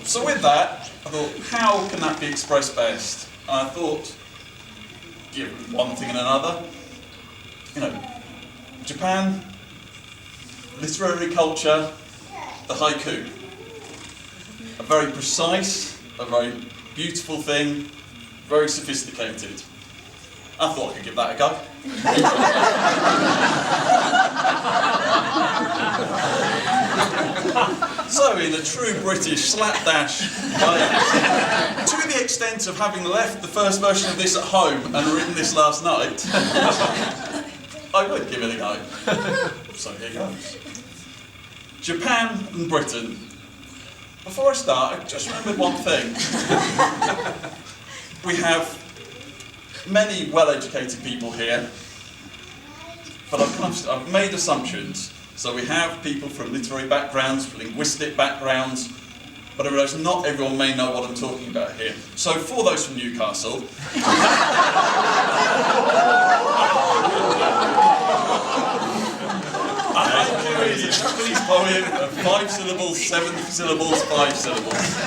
So with that, I thought, how can that be expressed best? And I thought, give one thing and another. You know, Japan, literary culture, the haiku. A very precise, a very beautiful thing, very sophisticated. I thought I could give that a go. So, in a true British slapdash, to the extent of having left the first version of this at home and written this last night, I would give it a go. So here goes. Japan and Britain. Before I start, I just remembered one thing. We have many well-educated people here, but I've made assumptions. So we have people from literary backgrounds, linguistic backgrounds, but I realise not everyone may know what I'm talking about here. So for those from Newcastle, a haiku is a Japanese poem of 5 syllables, 7 syllables, 5 syllables.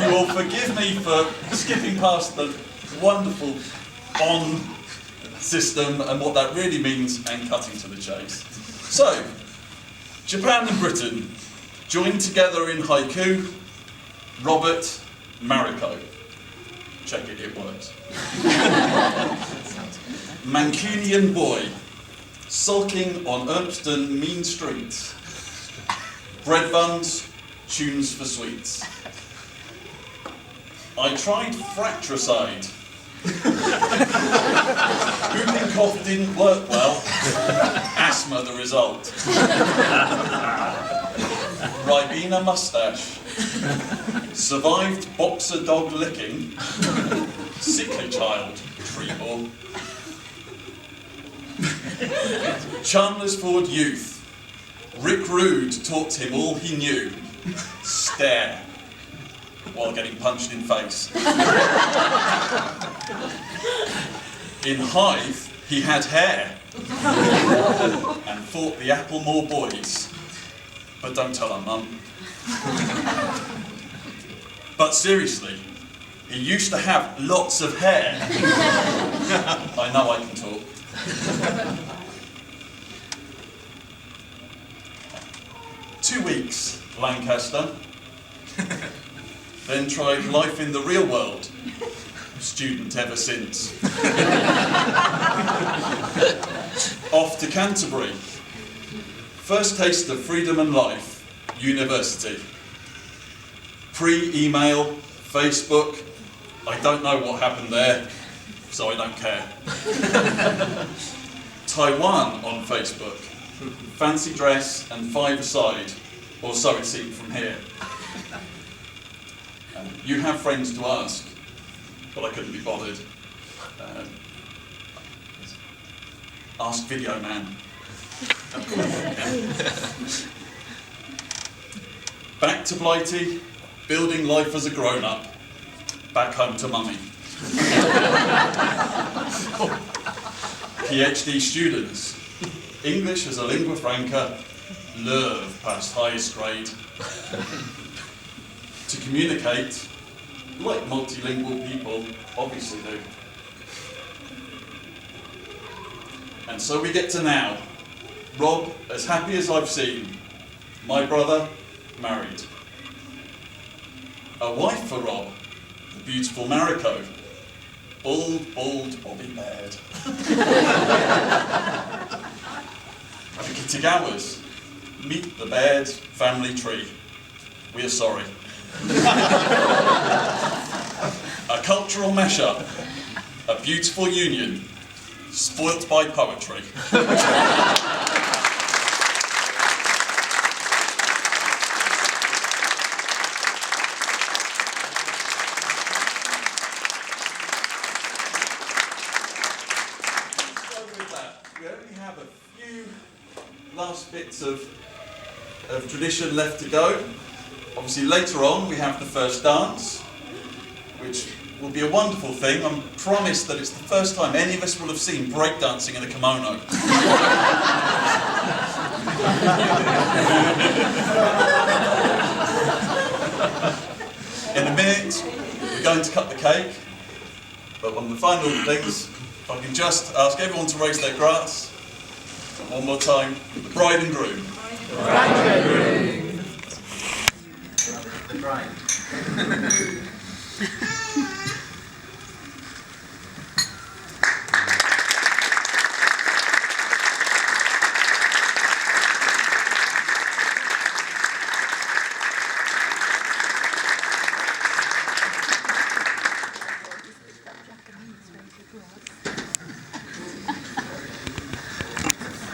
You will forgive me for skipping past the wonderful on system and what that really means and cutting to the chase. So, Japan and Britain joined together in haiku. Robert Mariko. Check it, it works. Mancunian boy, sulking on Urpston mean streets. Bread buns, tunes for sweets. I tried fratricide. Whooping cough didn't work well. Asthma the result. Ribena mustache. Survived boxer dog licking. Sickly child, treble. Chandlersford youth. Rick Rude taught him all he knew. Stare. While getting punched in face. In Hythe, he had hair and fought the Applemore boys. But don't tell our mum. But seriously, he used to have lots of hair. I know I can talk. Two weeks, Lancaster. Then tried life in the real world. Student ever since. Off to Canterbury. First taste of freedom and life. University. Pre-email, Facebook. I don't know what happened there, so I don't care. Taiwan on Facebook. Fancy dress and 5-a-side, or so it seemed from here. You have friends to ask, but I couldn't be bothered. Ask Video Man. Back to Blighty, building life as a grown-up. Back home to mummy. PhD students. English as a lingua franca. Love past highest grade. To communicate, like multilingual people obviously do. And so we get to now. Rob, as happy as I've seen. My brother, married. A wife for Rob, the beautiful Mariko. Bald Bobby Baird. The Kittigowers. Meet the Baird family tree. We are sorry. A cultural mashup, a beautiful union, spoilt by poetry. So with that, we only have a few last bits of tradition left to go. Obviously later on we have the first dance, which will be a wonderful thing. I'm promised that it's the first time any of us will have seen breakdancing in a kimono. going to cut the cake, but one of the final things, if I can just ask everyone to raise their glass. One more time, the bride and groom. Bride and groom. The bride.